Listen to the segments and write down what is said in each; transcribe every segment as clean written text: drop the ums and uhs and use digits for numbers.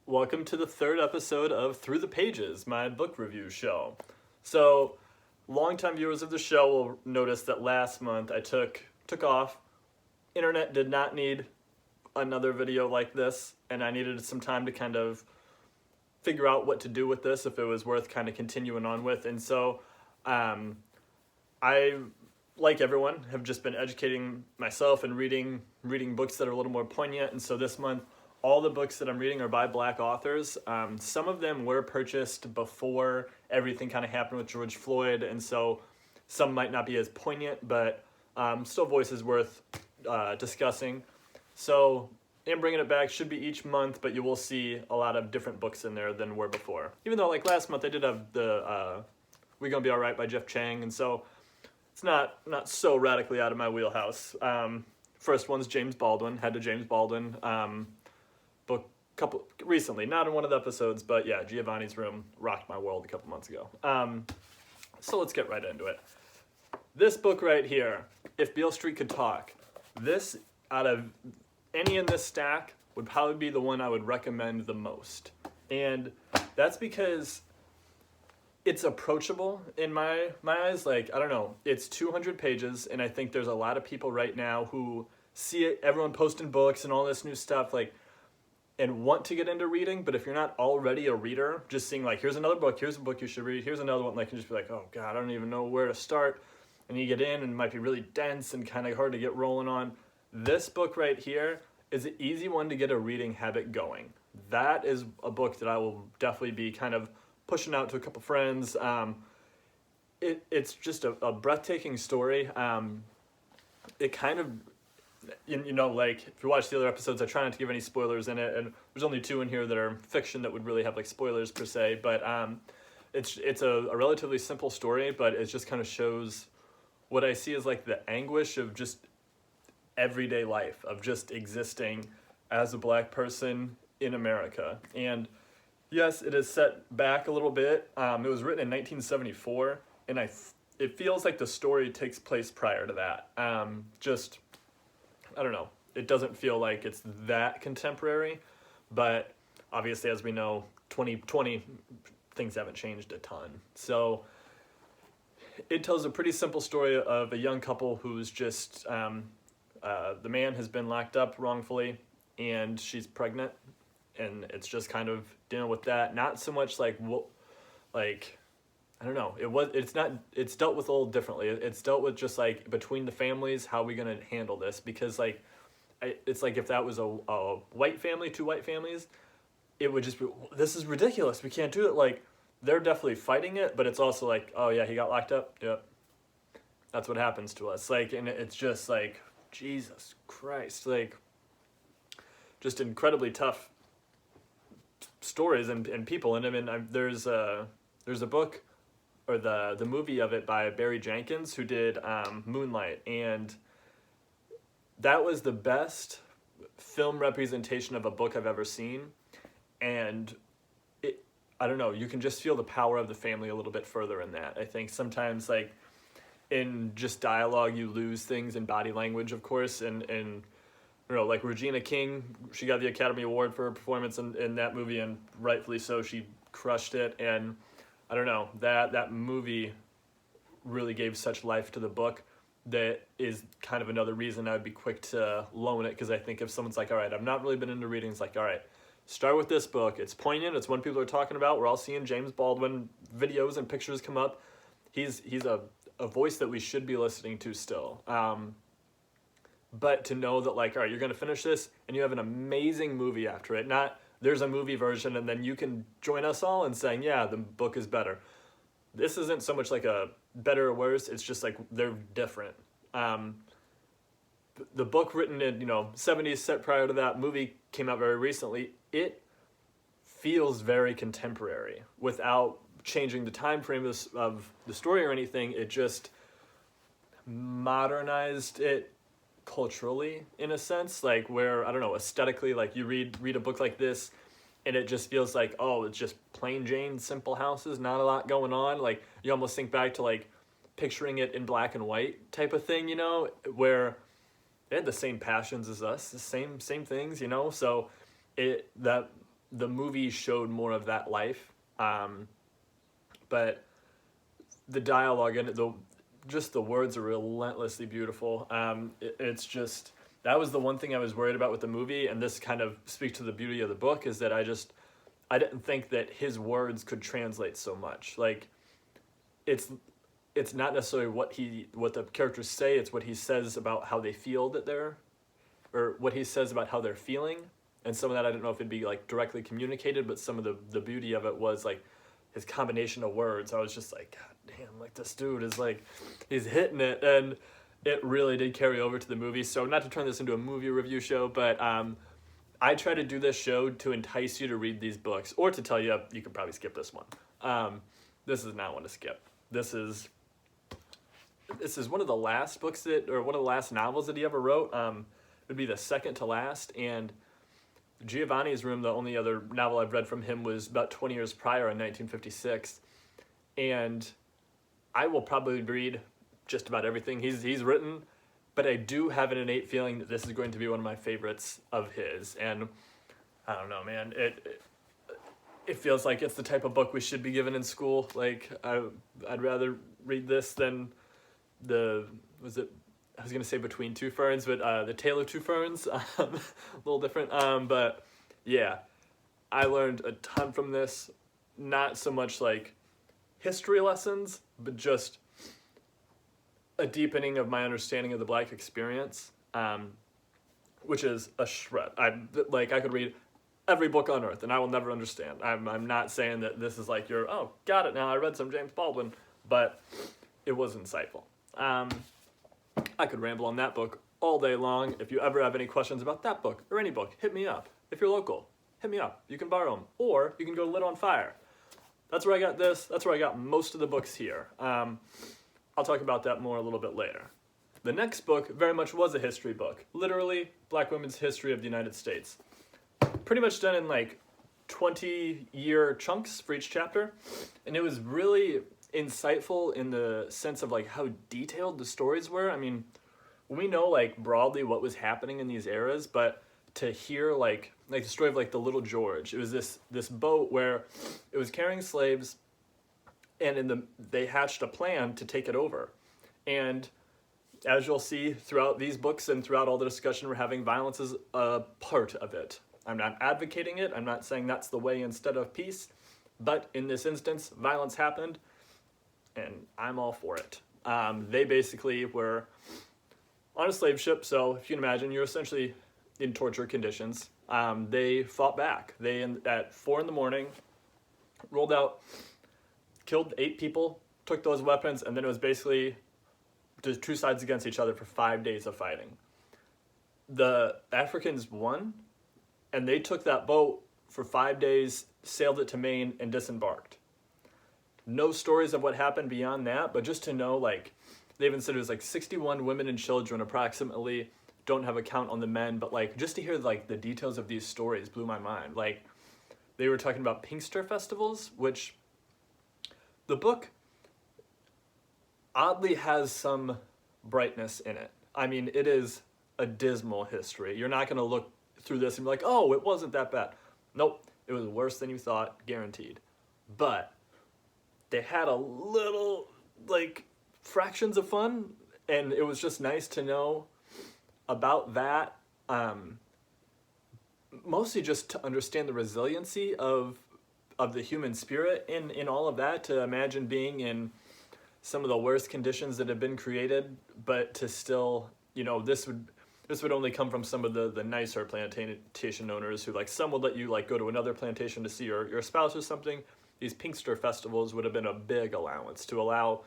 Welcome to the third episode of Through the Pages, my book review show. So, longtime viewers of the show will notice that last month I took off. Internet did not need another video like this, and I needed some time to kind of figure out what to do with this, if it was worth kind of continuing on with. And so, I, like everyone, have just been educating myself and reading books that are a little more poignant. And so this month, all the books that I'm reading are by Black authors. Some of them were purchased before everything kind of happened with George Floyd, and so some might not be as poignant, but still voices worth discussing. So I'm bringing it back. Should be each month, but you will see a lot of different books in there than were before. Even though, like last month, I did have the "We Gonna Be All Right" by Jeff Chang, and so it's not so radically out of my wheelhouse. First one's James Baldwin. Had to James Baldwin. Book recently, not in one of the episodes, but yeah, Giovanni's Room rocked my world a couple months ago. So let's get right into it. This book right here, If Beale Street Could Talk, this, out of any in this stack, would probably be the one I would recommend the most. And that's because it's approachable in my eyes. Like, I don't know, it's 200 pages, and I think there's a lot of people right now who see it, everyone posting books and all this new stuff, like, and want to get into reading, but if you're not already a reader, just seeing like, here's another book, here's a book you should read, here's another one, like, you just be like, oh God, I don't even know where to start. And you get in and it might be really dense and kind of hard to get rolling on. This book right here is an easy one to get a reading habit going. That is a book that I will definitely be kind of pushing out to a couple friends. It's just a breathtaking story. It kind of, you know, like if you watch the other episodes, I try not to give any spoilers in it, and there's only 2 in here that are fiction that would really have like spoilers per se, but it's a relatively simple story, but it just kind of shows what I see as like the anguish of just everyday life, of just existing as a Black person in America. And yes, it is set back a little bit. It was written in 1974, and it feels like the story takes place prior to that. I don't know, it doesn't feel like it's that contemporary, but obviously, as we know, 2020, things haven't changed a ton. So it tells a pretty simple story of a young couple who's just, the man has been locked up wrongfully, and she's pregnant, and it's just kind of dealing with that. Not so much like, I don't know. It's dealt with a little differently. It's dealt with just like between the families, how are we going to handle this? Because like, it's like if that was a white family, 2 white families, it would just be, this is ridiculous. We can't do it. Like, they're definitely fighting it, but it's also like, oh yeah, he got locked up. Yep. That's what happens to us. Like, and it's just like, Jesus Christ, like just incredibly tough stories and people. And I mean, there's a book, or the movie of it by Barry Jenkins, who did Moonlight, and that was the best film representation of a book I've ever seen. And I don't know, you can just feel the power of the family a little bit further in that. I think sometimes, like, in just dialogue, you lose things in body language, of course, and you know, like Regina King, she got the Academy Award for her performance in that movie, and rightfully so, she crushed it. And I don't know, that movie really gave such life to the book that is kind of another reason I'd be quick to loan it, because I think if someone's like, all right, I've not really been into reading, it's like, all right, start with this book. It's poignant. It's one people are talking about. We're all seeing James Baldwin videos and pictures come up. He's a voice that we should be listening to still. But to know that, like, all right, you're going to finish this and you have an amazing movie after it, not there's a movie version and then you can join us all in saying, yeah, the book is better. This isn't so much like a better or worse. It's just like they're different. The book written in, 70s, set prior to that, movie came out very recently. It feels very contemporary without changing the time frame of the story or anything. It just modernized it culturally, in a sense, like where, I don't know, aesthetically, like you read a book like this and it just feels like, oh, it's just plain Jane, simple houses, not a lot going on. Like, you almost think back to like picturing it in black and white type of thing, where they had the same passions as us, the same things, so that the movie showed more of that life. But the dialogue and just the words are relentlessly beautiful. It's just, that was the one thing I was worried about with the movie, and this kind of speaks to the beauty of the book, is that I didn't think that his words could translate so much. Like, it's not necessarily what the characters say, it's what he says about how they feel or what he says about how they're feeling. And some of that, I don't know if it'd be like directly communicated, but some of the beauty of it was like his combination of words. I was just like, God damn, like this dude is like, he's hitting it. And it really did carry over to the movie. So not to turn this into a movie review show, but I try to do this show to entice you to read these books, or to tell you, you could probably skip this one. This is not one to skip. This is one of the last books one of the last novels that he ever wrote. It would be the second to last, and Giovanni's Room, the only other novel I've read from him, was about 20 years prior in 1956. And I will probably read just about everything he's written, but I do have an innate feeling that this is going to be one of my favorites of his. And I don't know, man, it feels like it's the type of book we should be given in school. Like, I'd rather read this than I was going to say Between Two Ferns, but The Tale of Two Ferns, a little different. But yeah, I learned a ton from this. Not so much like history lessons, but just a deepening of my understanding of the Black experience, which is a shred. I could read every book on earth and I will never understand. I'm not saying that this is like oh, got it now, I read some James Baldwin, but it was insightful. I could ramble on that book all day long. If you ever have any questions about that book or any book, hit me up. If you're local, hit me up. You can borrow them, or you can go Lit on Fire. That's where I got this. That's where I got most of the books here. I'll talk about that more a little bit later. The next book very much was a history book. Literally, Black women's history of the United States. Pretty much done in like 20-year chunks for each chapter. And it was really insightful in the sense of like how detailed the stories were. I mean, we know like broadly what was happening in these eras, but to hear like the story of like the Little George, it was this boat where it was carrying slaves, and they hatched a plan to take it over. And as you'll see throughout these books and throughout all the discussion we're having, violence is a part of it. I'm not advocating it. I'm not saying that's the way instead of peace, but in this instance, violence happened, and I'm all for it. They basically were on a slave ship, so if you can imagine, you're essentially in torture conditions. They fought back. They, at 4 a.m, rolled out, killed 8 people, took those weapons, and then it was basically just two sides against each other for 5 days of fighting. The Africans won, and they took that boat for 5 days, sailed it to Maine, and disembarked. No stories of what happened beyond that, but just to know, like, they even said it was like 61 women and children approximately. Don't have a count on the men, but like just to hear like the details of these stories blew my mind. Like, they were talking about Pinkster festivals, which the book oddly has some brightness in it. I mean, it is a dismal history. You're not going to look through this and be like, oh, it wasn't that bad. Nope, it was worse than you thought, guaranteed. But they had a little, like, fractions of fun, and it was just nice to know about that. Mostly just to understand the resiliency of the human spirit in all of that, to imagine being in some of the worst conditions that have been created, but to still, this would only come from some of the nicer plantation owners who, like, some would let you like go to another plantation to see your spouse or something. These Pinkster festivals would have been a big allowance to allow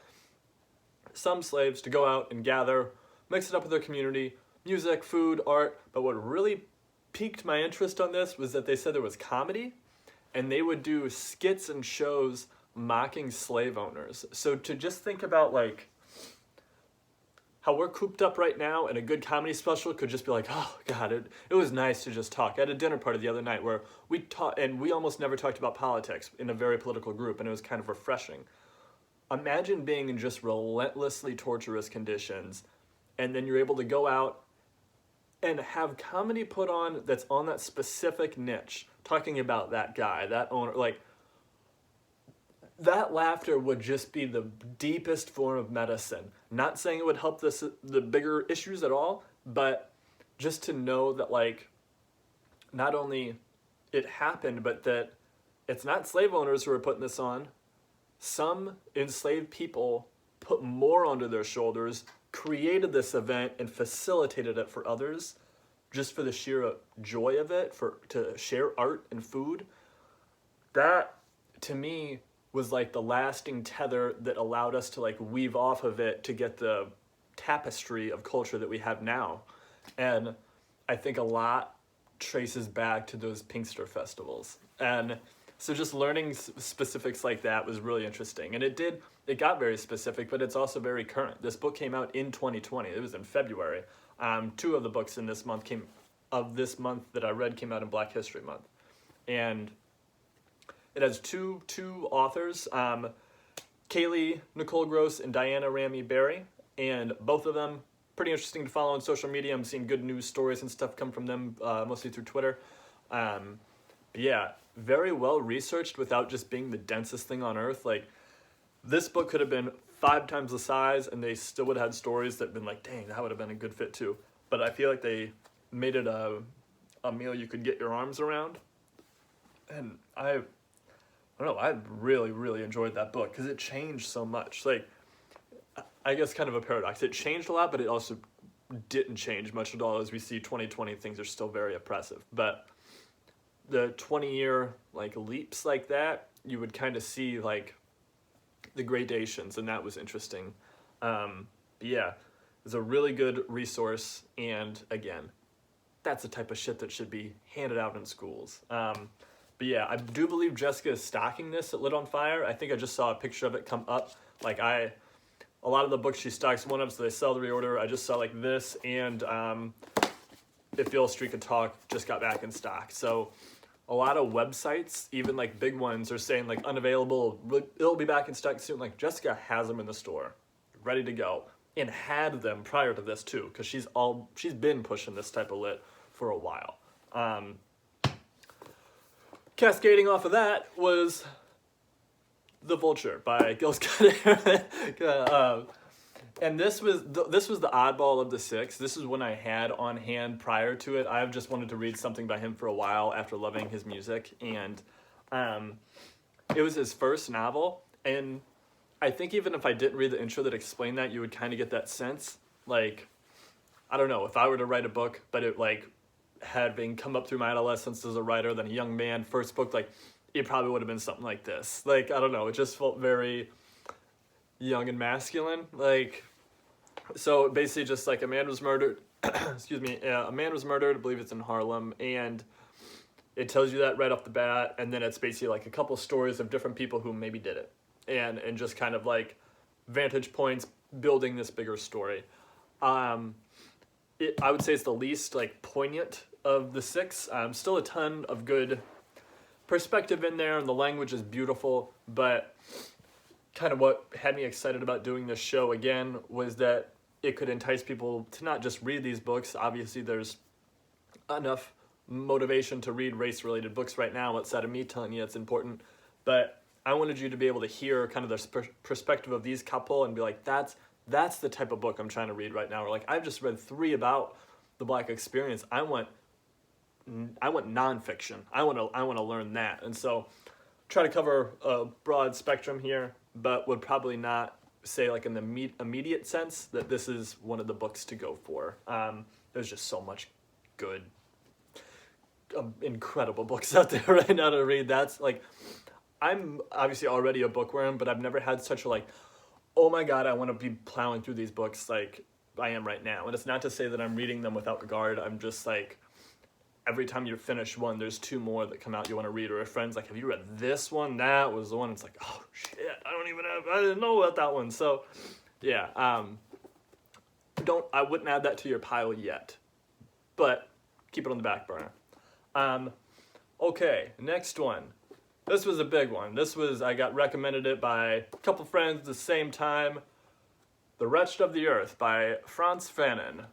some slaves to go out and gather, mix it up with their community, music, food, art. But what really piqued my interest on this was that they said there was comedy, and they would do skits and shows mocking slave owners. So to just think about like how we're cooped up right now, and a good comedy special could just be like, oh God, it was nice to just talk. I had a dinner party the other night where we talked, and we almost never talked about politics in a very political group, and it was kind of refreshing. Imagine being in just relentlessly torturous conditions, and then you're able to go out and have comedy put on that's on that specific niche, talking about that guy, that owner, like, that laughter would just be the deepest form of medicine. Not saying it would help the bigger issues at all, but just to know that, like, not only it happened, but that it's not slave owners who are putting this on. Some enslaved people put more onto their shoulders, created this event, and facilitated it for others, just for the sheer joy of it, to share art and food. That, to me, was like the lasting tether that allowed us to, like, weave off of it to get the tapestry of culture that we have now. And I think a lot traces back to those Pinkster festivals. And so just learning specifics like that was really interesting. And it got very specific, but it's also very current. This book came out in 2020. It was in February. 2 of the books in this month that I read came out in Black History Month. And it has two authors, Kaylee Nicole Gross and Diana Rami Berry, and both of them pretty interesting to follow on social media. I'm seeing good news stories and stuff come from them, mostly through Twitter. But yeah, very well researched without just being the densest thing on earth. Like, this book could have been 5 times the size, and they still would have had stories that have been like, dang, that would have been a good fit too. But I feel like they made it a meal you could get your arms around. And I don't know, I really, really enjoyed that book because it changed so much. Like, I guess kind of a paradox. It changed a lot, but it also didn't change much at all. As we see 2020, things are still very oppressive. But the 20-year, like, leaps like that, you would kind of see, like, the gradations, and that was interesting. But yeah, it's a really good resource, and again, that's the type of shit that should be handed out in schools. But yeah, I do believe Jessica is stocking this at Lit on Fire. I think I just saw a picture of it come up. Like, a lot of the books she stocks one of, so they sell the reorder. I just saw, like, this, and If Beale Street Could Talk just got back in stock. So a lot of websites, even, like, big ones, are saying, like, unavailable, it'll be back in stock soon. Like, Jessica has them in the store, ready to go, and had them prior to this too, because she's been pushing this type of lit for a while. Cascading off of that was The Vulture by Gil Scott. And this was the oddball of the 6. This is one I had on hand prior to it. I've just wanted to read something by him for a while after loving his music, and it was his first novel. And I think even if I didn't read the intro that explained that, you would kind of get that sense. Like, I don't know, if I were to write a book, but it, like, had been come up through my adolescence as a writer, then a young man, first book, like, it probably would have been something like this. Like, I don't know, it just felt very young and masculine. Like, so basically just like a man was murdered, excuse me, a man was murdered, I believe it's in Harlem, and it tells you that right off the bat, and then it's basically like a couple stories of different people who maybe did it, and just kind of like vantage points building this bigger story. I would say it's the least, like, poignant of the 6. Still a ton of good perspective in there, and the language is beautiful, but kind of what had me excited about doing this show again was that it could entice people to not just read these books. Obviously, there's enough motivation to read race-related books right now outside of me telling you it's important, but I wanted you to be able to hear kind of the perspective of these couple and be like, that's the type of book I'm trying to read right now. Or like, I've just read 3 about the Black experience. I want nonfiction. I want to learn that. And so try to cover a broad spectrum here, but would probably not say, like, in the immediate sense that this is one of the books to go for. There's just so much good, incredible books out there right now to read. That's like, I'm obviously already a bookworm, but I've never had such a, like, oh my God, I want to be plowing through these books like I am right now. And it's not to say that I'm reading them without regard. I'm just like, every time you finish one, there's 2 more that come out you want to read. Or a friend's like, have you read this one? That was the one. It's like, oh shit, I didn't know about that one. So yeah, I wouldn't add that to your pile yet, but keep it on the back burner. Okay, next one. This was a big one. I got recommended it by a couple friends at the same time. The Wretched of the Earth by Frantz Fanon.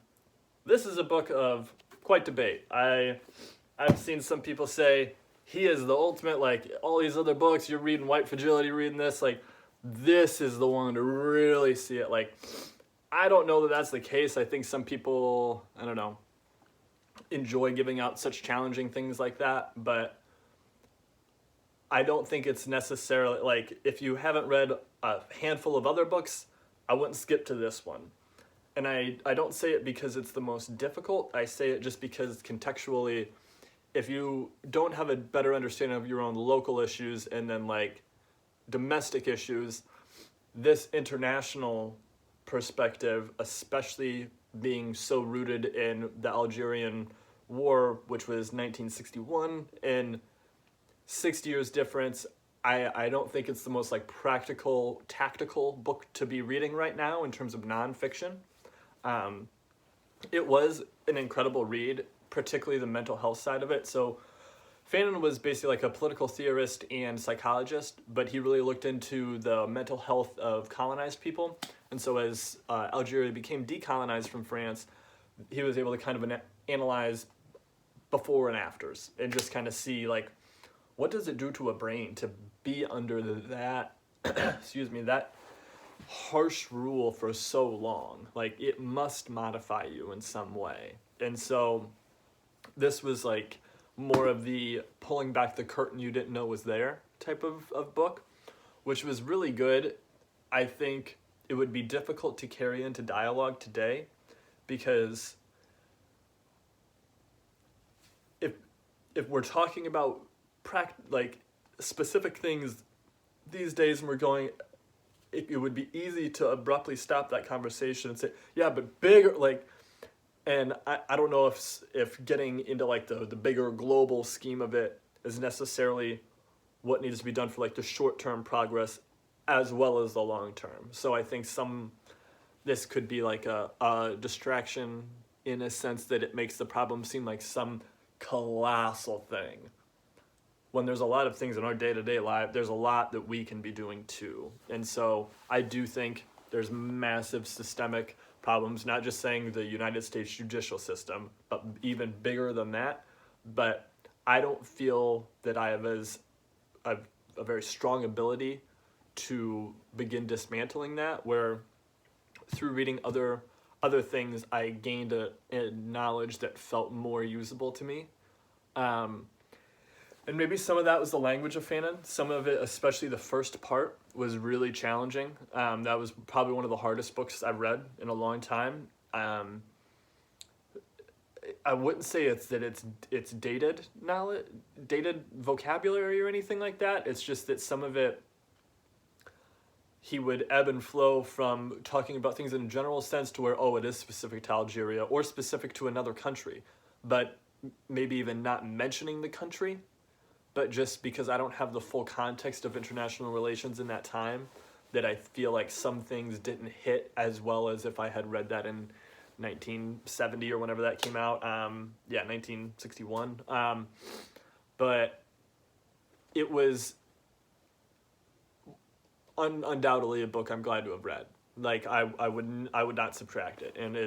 this is a book of quite debate. I've seen some people say he is the ultimate, like all these other books, you're reading White Fragility, reading this, like this is the one to really see it. Like, I don't know that that's the case. I think some people, I don't know, enjoy giving out such challenging things like that, but I don't think it's necessarily, like, if you haven't read a handful of other books, I wouldn't skip to this one. And I don't say it because it's the most difficult, I say it just because contextually, if you don't have a better understanding of your own local issues and then like domestic issues, this international perspective, especially being so rooted in the Algerian War, which was 1961, and 60 years difference, I don't think it's the most like practical, tactical book to be reading right now in terms of nonfiction. It was an incredible read, particularly the mental health side of it. So Fanon was basically like a political theorist and psychologist, but he really looked into the mental health of colonized people. And so as Algeria became decolonized from France, he was able to kind of analyze before and afters and just kind of see like, what does it do to a brain to be under that, excuse me, that harsh rule for so long? Like, it must modify you in some way. And so this was like more of the pulling back the curtain you didn't know was there type of book, which was really good. I think it would be difficult to carry into dialogue today because if we're talking about like specific things these days and we're going, it would be easy to abruptly stop that conversation and say, yeah, but bigger, like, and I don't know if getting into like the bigger global scheme of it is necessarily what needs to be done for like the short-term progress as well as the long-term. So I think this could be like a distraction in a sense that it makes the problem seem like some colossal thing. When there's a lot of things in our day-to-day life, there's a lot that we can be doing too. And so I do think there's massive systemic problems, not just saying the United States judicial system, but even bigger than that. But I don't feel that I have a very strong ability to begin dismantling that, where through reading other things, I gained a knowledge that felt more usable to me. And maybe some of that was the language of Fanon. Some of it, especially the first part, was really challenging. That was probably one of the hardest books I've read in a long time. I wouldn't say it's dated knowledge, dated vocabulary or anything like that. It's just that some of it, he would ebb and flow from talking about things in a general sense to where, oh, it is specific to Algeria or specific to another country, but maybe even not mentioning the country. But just because I don't have the full context of international relations in that time, that I feel like some things didn't hit as well as if I had read that in 1970 or whenever that came out. 1961. But it was undoubtedly a book I'm glad to have read. Like I would not subtract it, and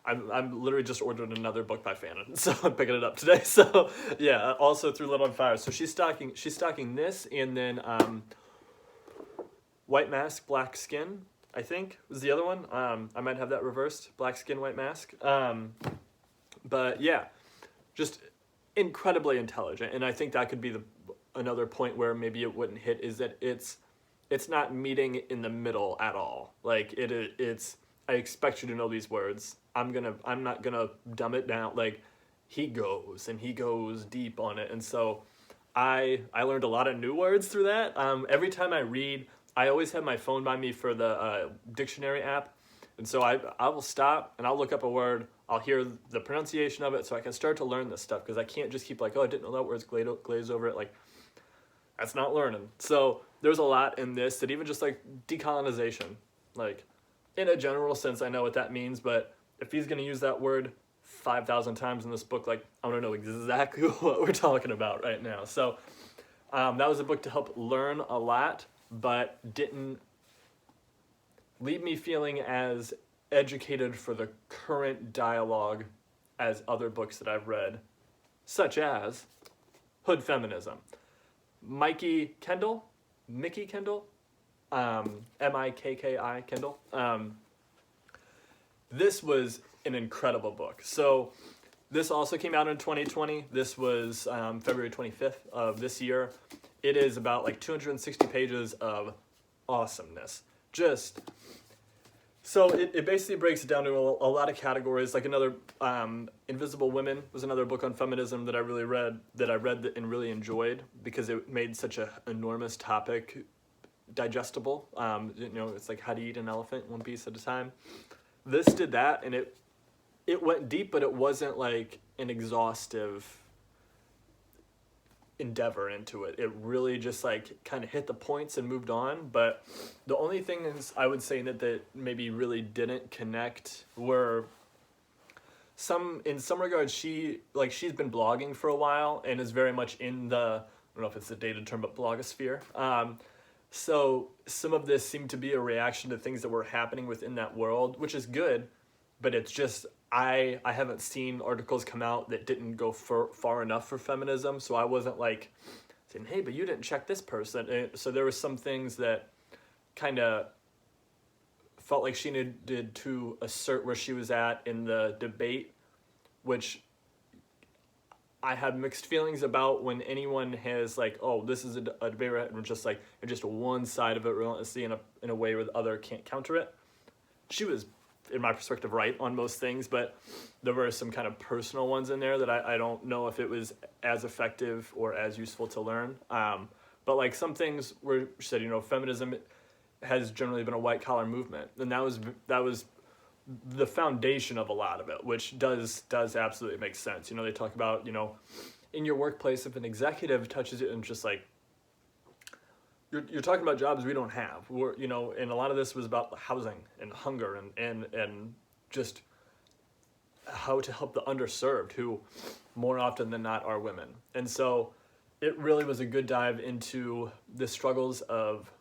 I'm literally just ordered another book by Fanon, so I'm picking it up today. So yeah, also through Lit on Fire. So she's stocking this, and then White Mask, Black Skin, I think was the other one. I might have that reversed, Black Skin, White Mask. But yeah, just incredibly intelligent, and I think that could be another point where maybe it wouldn't hit, is that it's not meeting in the middle at all. Like it's I expect you to know these words. I'm not gonna dumb it down. Like, he goes deep on it, and so I learned a lot of new words through that. Every time I read, I always have my phone by me for the dictionary app, and so I will stop and I'll look up a word. I'll hear the pronunciation of it, so I can start to learn this stuff, because I can't just keep like, oh, I didn't know that word's glaze over it. Like, that's not learning. So there's a lot in this that even just like decolonization, like in a general sense, I know what that means, but if he's going to use that word 5,000 times in this book, like, I want to know exactly what we're talking about right now. So that was a book to help learn a lot, but didn't leave me feeling as educated for the current dialogue as other books that I've read, such as Hood Feminism. Mikki Kendall, Mikki Kendall. This was an incredible book. So this also came out in 2020. This was February 25th of this year. It is about like 260 pages of awesomeness. So it basically breaks it down to a lot of categories. Like another Invisible Women was another book on feminism that I read and really enjoyed because it made such an enormous topic digestible. It's like how to eat an elephant one piece at a time. This did that, and it went deep, but it wasn't like an exhaustive endeavor into it. It really just like kind of hit the points and moved on. But the only thing is I would say that maybe really didn't connect were in some regards she's been blogging for a while and is very much in the, I don't know if it's a dated term, but blogosphere. So some of this seemed to be a reaction to things that were happening within that world, which is good, but it's just I haven't seen articles come out that didn't go far enough for feminism, so I wasn't like saying, hey, but you didn't check this person. And so there were some things that kind of felt like she needed to assert where she was at in the debate, which I have mixed feelings about when anyone has like, oh, this is a debate, and just like, and just one side of it relentlessly in a way where the other can't counter it. She was, in my perspective, right on most things, but there were some kind of personal ones in there that I don't know if it was as effective or as useful to learn. But like some things were said, feminism has generally been a white collar movement, and that was the foundation of a lot of it, which does absolutely make sense. They talk about, in your workplace, if an executive touches it and just like, you're talking about jobs we don't have. And a lot of this was about housing and hunger and just how to help the underserved, who more often than not are women. And so it really was a good dive into the struggles of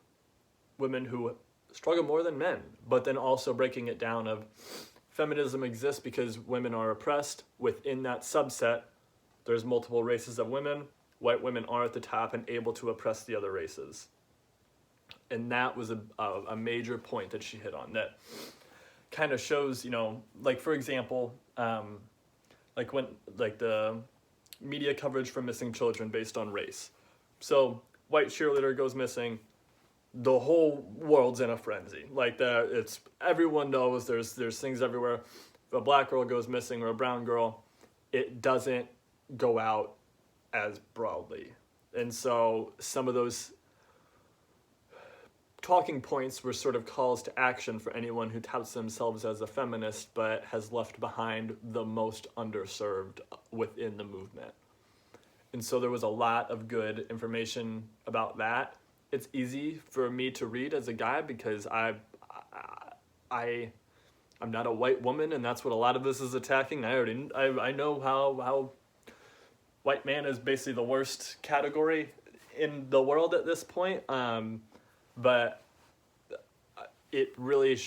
women who struggle more than men, but then also breaking it down of feminism exists because women are oppressed. Within that subset, there's multiple races of women. White women are at the top and able to oppress the other races. And that was a major point that she hit on that kind of shows, like for example, like the media coverage for missing children based on race. So white cheerleader goes missing, the whole world's in a frenzy. Like that, it's everyone knows there's things everywhere. If a black girl goes missing or a brown girl, it doesn't go out as broadly. And so some of those talking points were sort of calls to action for anyone who touts themselves as a feminist but has left behind the most underserved within the movement. And so there was a lot of good information about that. It's easy for me to read as a guy because I'm not a white woman, and that's what a lot of this is attacking. I know how white man is basically the worst category in the world at this point. But it really,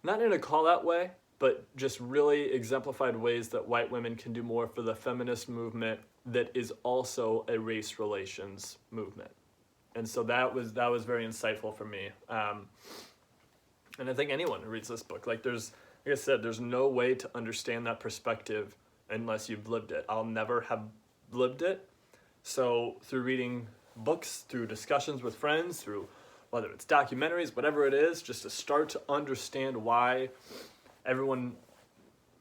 not in a call-out way, but just really exemplified ways that white women can do more for the feminist movement that is also a race relations movement. And so that was very insightful for me. And I think anyone who reads this book, like I said, there's no way to understand that perspective unless you've lived it. I'll never have lived it. So through reading books, through discussions with friends, through whether it's documentaries, whatever it is, just to start to understand why everyone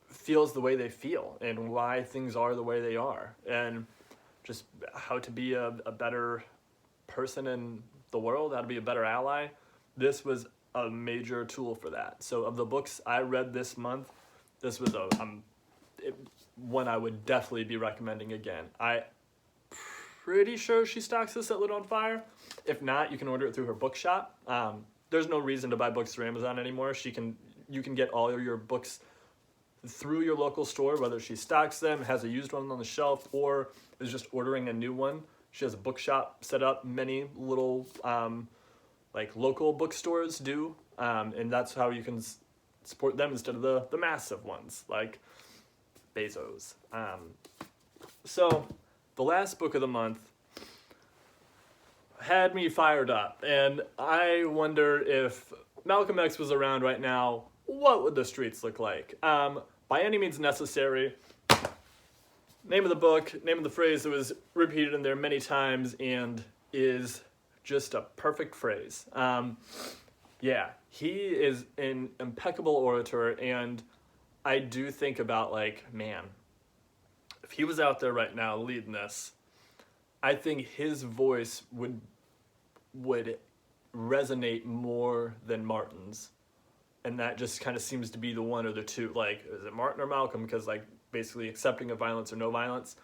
feels the way they feel and why things are the way they are, and just how to be a better person in the world, how to be a better ally. This was a major tool for that. So of the books I read this month, this was one I would definitely be recommending again. Pretty sure she stocks this at Lit on Fire. If not, you can order it through her bookshop. There's no reason to buy books through Amazon anymore. You can get all of your books through your local store, whether she stocks them, has a used one on the shelf, or is just ordering a new one. She has a bookshop set up. Many little like local bookstores do And that's how you can support them instead of the massive ones like Bezos. So the last book of the month had me fired up, and I wonder if Malcolm X was around right now, what would the streets look like? By Any Means Necessary. Name of the book, name of the phrase that was repeated in there many times and is just a perfect phrase. Yeah, he is an impeccable orator, and I do think about, like, man, if he was out there right now leading this, I think his voice would resonate more than Martin's. And that just kind of seems to be the one or the two. Like, is it Martin or Malcolm? Because, like, basically accepting of violence or no violence.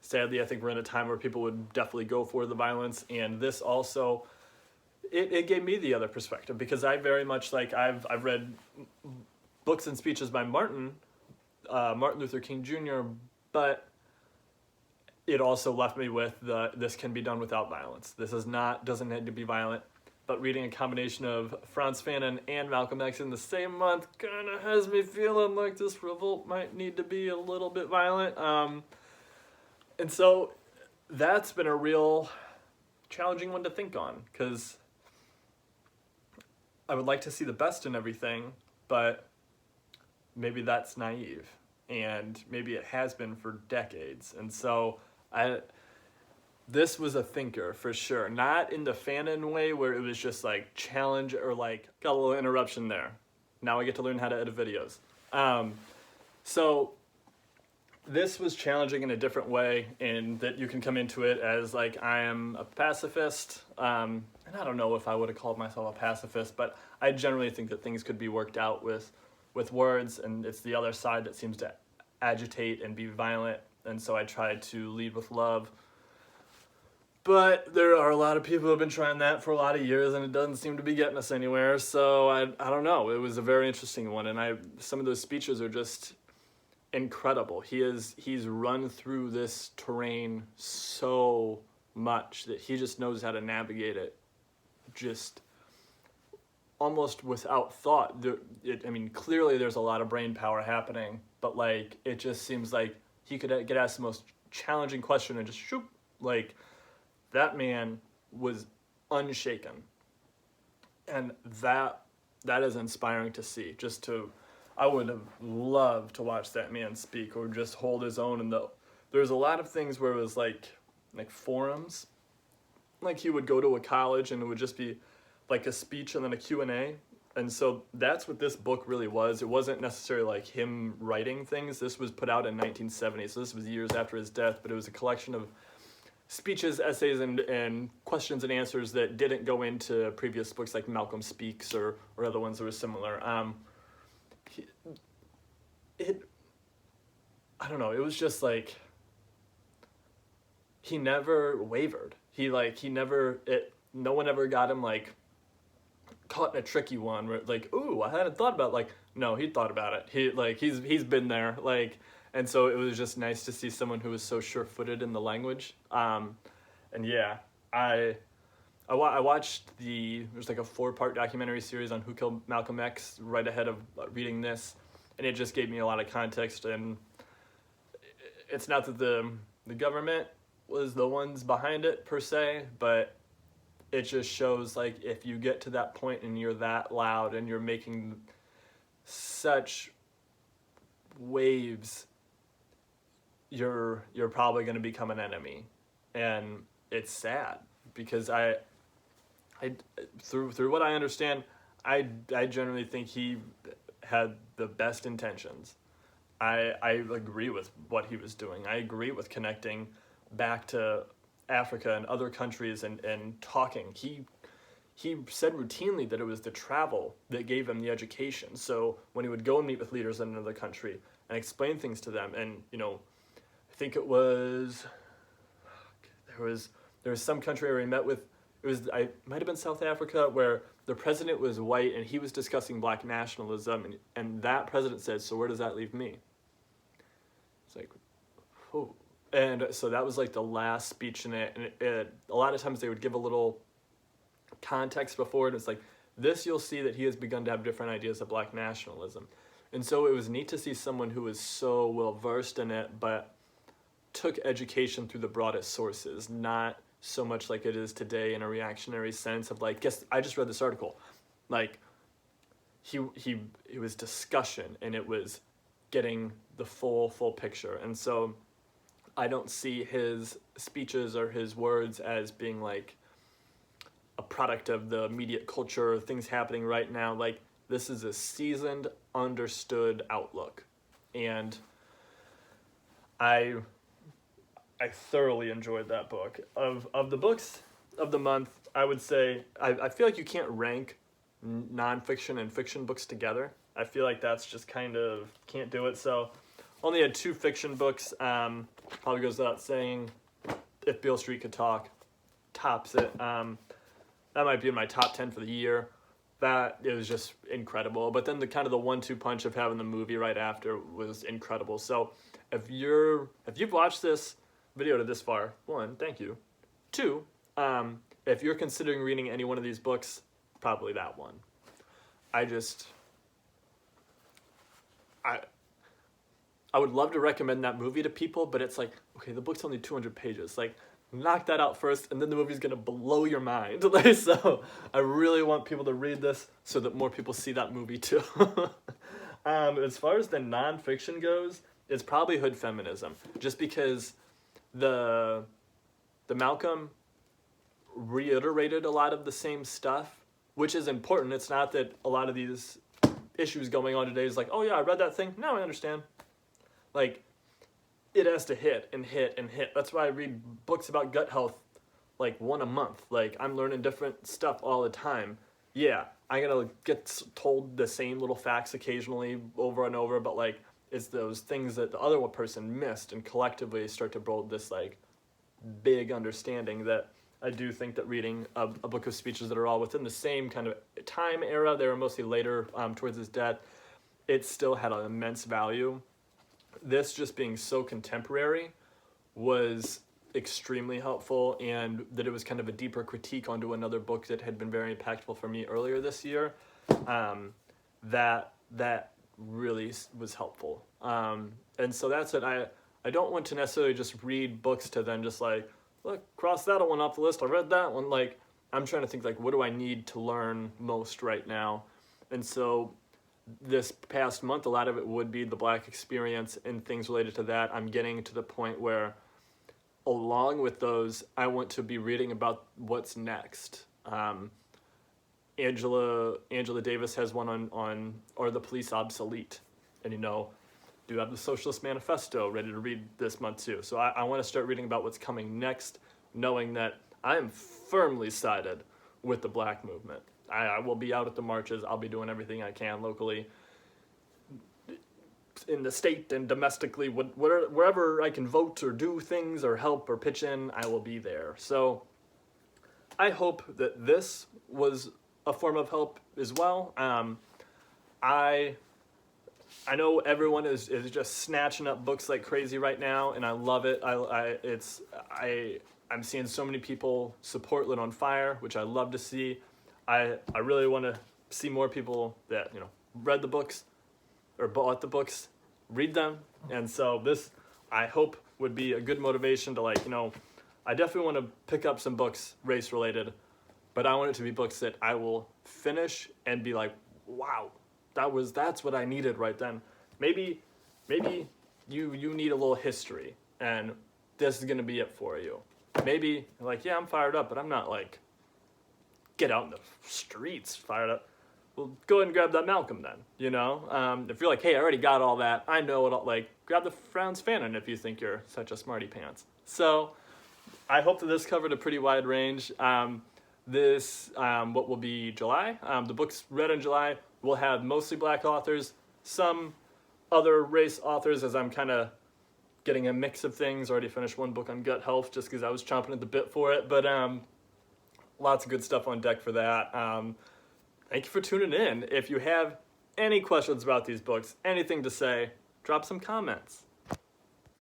Sadly, I think we're in a time where people would definitely go for the violence. And this also, it gave me the other perspective, because I very much, like, I've read books and speeches by Martin Luther King Jr., but it also left me with this can be done without violence. This doesn't need to be violent. But reading a combination of Frantz, Fanon, and Malcolm X in the same month kind of has me feeling like this revolt might need to be a little bit violent. And so that's been a real challenging one to think on, because I would like to see the best in everything, but maybe that's naive, and maybe it has been for decades. And so this was a thinker for sure, not in the Fanon way where it was just like challenge or like, got a little interruption there. Now I get to learn how to edit videos. So this was challenging in a different way, in that you can come into it as like, I am a pacifist. And I don't know if I would have called myself a pacifist, but I generally think that things could be worked out with words, and it's the other side that seems to agitate and be violent. And so I tried to lead with love. But there are a lot of people who have been trying that for a lot of years, and it doesn't seem to be getting us anywhere. So I don't know. It was a very interesting one, and some of those speeches are just incredible. He's run through this terrain so much that he just knows how to navigate it, just almost without thought. Clearly there's a lot of brain power happening, but like it just seems like he could get asked the most challenging question and just shoot, like. That man was unshaken, and that is inspiring to see. I would have loved to watch that man speak, or just hold his own. And there's a lot of things where it was like forums, like he would go to a college and it would just be like a speech and then a Q&A. And so that's what this book really was. It wasn't necessarily like him writing things. This was put out in 1970, so this was years after his death, but it was a collection of speeches, essays, and questions and answers that didn't go into previous books like Malcolm Speaks or other ones that were similar. I don't know, it was just like, he never wavered. No one ever got him like caught in a tricky one where like, ooh, I hadn't thought about it. Like, no, he thought about it. He's been there. Like, and so it was just nice to see someone who was so sure-footed in the language. And yeah, I watched there's like a 4-part documentary series on who killed Malcolm X right ahead of reading this, and it just gave me a lot of context. And it's not that the government was the ones behind it per se, but it just shows like if you get to that point and you're that loud and you're making such waves, you're probably going to become an enemy. And it's sad, because I through what I understand, I generally think he had the best intentions. I agree with what he was doing. I agree with connecting back to Africa and other countries and talking. He said routinely that it was the travel that gave him the education. So when he would go and meet with leaders in another country and explain things to them, and I think it was there was some country where he met with, it might have been South Africa, where the president was white and he was discussing black nationalism, and that president said, "So where does that leave me?" It's like, oh. And so that was like the last speech in it, and a lot of times they would give a little context before it. It's like, this you'll see that he has begun to have different ideas of black nationalism. And so it was neat to see someone who was so well versed in it, but took education through the broadest sources, not so much like it is today in a reactionary sense of like, guess I just read this article. Like, it was discussion, and it was getting the full picture. And so I don't see his speeches or his words as being like a product of the immediate culture, things happening right now. Like, this is a seasoned, understood outlook. And I thoroughly enjoyed that book. Of the books of the month, I would say, I feel like you can't rank nonfiction and fiction books together. I feel like that's just kind of, can't do it. So only had 2 fiction books. Probably goes without saying, If Beale Street Could Talk tops it. That might be in my top 10 for the year. That, it was just incredible. But then the kind of the 1-2 punch of having the movie right after was incredible. So if you've watched this video to this far, 1, thank you. 2, if you're considering reading any one of these books, probably that one. I would love to recommend that movie to people, but it's like, okay, the book's only 200 pages. Like, knock that out first, and then the movie's gonna blow your mind. So I really want people to read this so that more people see that movie too. As far as the nonfiction goes, it's probably Hood Feminism, just because the Malcom reiterated a lot of the same stuff, which is important. It's not that a lot of these issues going on today is like, oh yeah, I read that thing, now I understand. Like, it has to hit and hit and hit. That's why I read books about gut health like 1 a month. Like, I'm learning different stuff all the time. Yeah, I'm gonna get told the same little facts occasionally over and over, but like, it's those things that the other person missed, and collectively start to build this like big understanding that I do think that reading a book of speeches that are all within the same kind of time era, they were mostly later towards his death, it still had an immense value. This just being so contemporary was extremely helpful, and that it was kind of a deeper critique onto another book that had been very impactful for me earlier this year. That really was helpful. And so that's it. I don't want to necessarily just read books to then just like, look, cross that one off the list. I read that one. Like, I'm trying to think like, what do I need to learn most right now? And so this past month, a lot of it would be the Black experience and things related to that. I'm getting to the point where, along with those, I want to be reading about what's next. Angela Davis has one on Are the Police Obsolete? And do have the Socialist Manifesto ready to read this month too. So I want to start reading about what's coming next, knowing that I am firmly sided with the Black movement. I will be out at the marches. I'll be doing everything I can locally, in the state and domestically, wherever I can vote or do things or help or pitch in, I will be there. So I hope that this was a form of help as well. I know everyone is just snatching up books like crazy right now, and I love it. I'm seeing so many people support Lit on Fire, which I love to see. I really want to see more people that read the books or bought the books, read them. And so this, I hope, would be a good motivation to I definitely want to pick up some books race related, but I want it to be books that I will finish and be like, wow, that's what I needed right then. Maybe you need a little history, and this is going to be it for you. Maybe yeah, I'm fired up, but I'm not get out in the streets fired up. Well, go ahead and grab that Malcom then, if you're hey, I already got all that, I know it all, grab the Frantz Fanon if you think you're such a smarty pants. So I hope that this covered a pretty wide range. What will be July, the books read in July will have mostly Black authors, some other race authors, as I'm kind of getting a mix of things. Already finished one book on gut health just because I was chomping at the bit for it, but lots of good stuff on deck for that. Thank you for tuning in. If you have any questions about these books, anything to say, drop some comments.